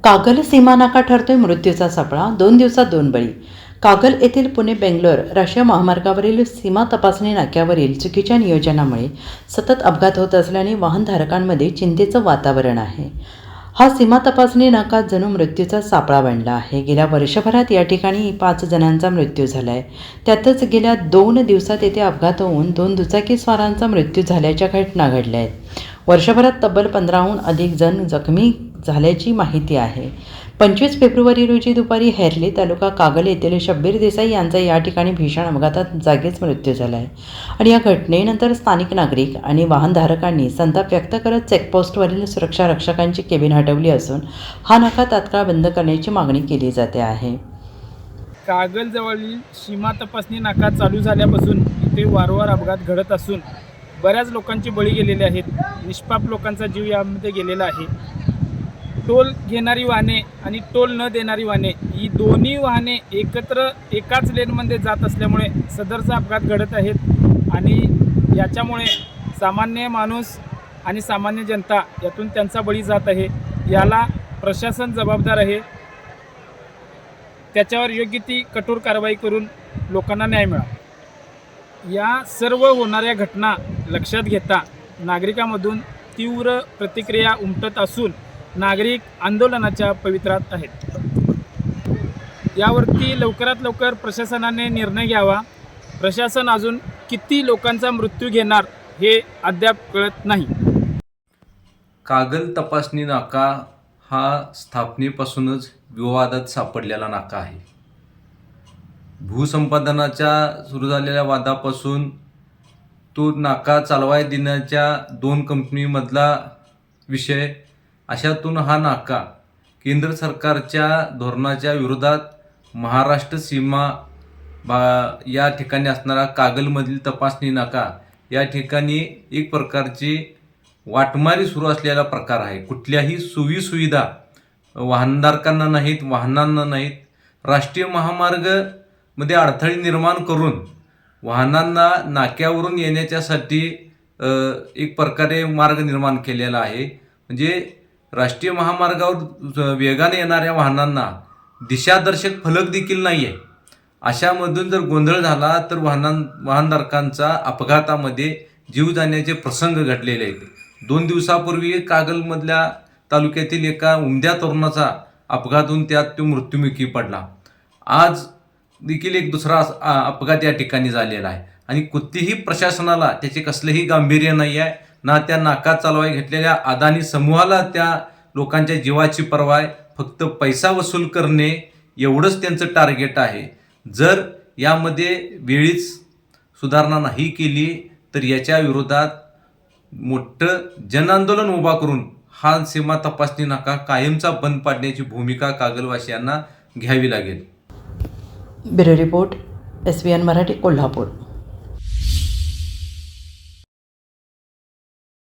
कागल सीमानाका ठरतोय मृत्यूचा सापळा, 2 दिवसात 2 बळी. कागल येथील पुणे बेंगलोर राष्ट्रीय महामार्गावरील सीमा तपासणी नाक्यावरील चुकीच्या नियोजनामुळे सतत अपघात होत असल्याने वाहनधारकांमध्ये चिंतेचं वातावरण आहे. हा सीमा तपासणी नाका जणू मृत्यूचा सापळा बनला आहे. गेल्या वर्षभरात या ठिकाणी 5 जणांचा मृत्यू झाला आहे. त्यातच गेल्या 2 दिवसात येथे अपघात होऊन 2 दुचाकीस्वारांचा मृत्यू झाल्याच्या घटना घडल्या आहेत. वर्षभरात तब्बल 15हून अधिक जण जखमी झाल्याची माहिती आहे. 25 फेब्रुवारी रोजी दुपारी हेरली तालुका कागल येथील शब्बीर देसाई यांचा या ठिकाणी भीषण अपघातात जागीच मृत्यू झाला आहे. आणि या घटनेनंतर स्थानिक नागरिक आणि वाहनधारकांनी संताप व्यक्त करत चेकपोस्टवरील सुरक्षा रक्षकांची केबिन हटवली असून हा नाका तात्काळ बंद करण्याची मागणी केली जाते आहे. कागलजवळील सीमा तपासणी नाका चालू झाल्यापासून इथे वारंवार अपघात घडत असून बऱ्याच लोकांचे बळी गेलेले आहेत. निष्पाप लोकांचा जीव यामध्ये गेलेला आहे. टोल घेणारी वाहने आणि टोल न देणारी वाहने ही दोन्ही वाहने एकत्र एकाच लेनमध्ये जात असल्यामुळे सदरचा अपघात घडत आहेत आणि याच्यामुळे सामान्य माणूस आणि सामान्य जनता यातून त्यांचा बळी जात आहे. याला प्रशासन जबाबदार आहे. त्याच्यावर योग्य ती कठोर कारवाई करून लोकांना न्याय मिळावा. या सर्व होणाऱ्या घटना लक्षात घेता नागरिकांमधून तीव्र प्रतिक्रिया उमटत असून नागरिक आंदोलनाच्या पवित्रात आहेत. यावरती लवकरात लवकर प्रशासनाने निर्णय घ्यावा. प्रशासन अजून किती लोकांचा मृत्यू घेणार हे अद्याप कळत नाही. कागल तपासणी नाका हा स्थापनेपासूनच विवादात सापडलेला नाका आहे. भूसंपादनाच्या सुरू झालेल्या वादापासून तो नाका चालवाय देण्याच्या 2 कंपनीमधला विषय, अशातून हा नाका केंद्र सरकारच्या धोरणाच्या विरोधात महाराष्ट्र सीमा या ठिकाणी असणारा कागलमधील तपासणी नाका या ठिकाणी एक प्रकारची वाटमारी सुरू असलेला प्रकार आहे. कुठल्याही सोयीसुविधा वाहनधारकांना नाहीत, वाहनांना नाहीत. राष्ट्रीय महामार्गमध्ये अडथळे निर्माण करून वाहनांना नाक्यावरून येण्याच्यासाठी एक प्रकारे मार्ग निर्माण केलेला आहे. म्हणजे राष्ट्रीय महामार्गावर वेगाने येणाऱ्या वाहनांना दिशादर्शक फलक देखील नाही आहे. अशामधून जर गोंधळ झाला तर वाहनधारकांचा अपघातामध्ये जीव जाण्याचे प्रसंग घडलेले आहेत. 2 दिवसापूर्वी कागलमधल्या तालुक्यातील एका उमद्या तरुणाचा अपघात होऊन त्यात तो मृत्युमुखी पडला. आज देखील एक दुसरा अपघात या ठिकाणी झालेला आहे आणि कोणतीही प्रशासनाला त्याचे कसलेही गांभीर्य नाही आहे, ना त्या नाका चालवाय घेतलेल्या अदानी समूहाला त्या लोकांच्या जीवाची पर्वा आहे. फक्त पैसा वसूल करणे एवढंच त्यांचं टार्गेट आहे. जर यामध्ये वेळीच सुधारणा नाही केली तर याच्या विरोधात मोठं जनआंदोलन उभा करून हा सीमा तपासणी नाका कायमचा बंद पाडण्याची भूमिका कागलवासियांना घ्यावी लागेल. Bureau report, SVN Marathi, Kolhapur.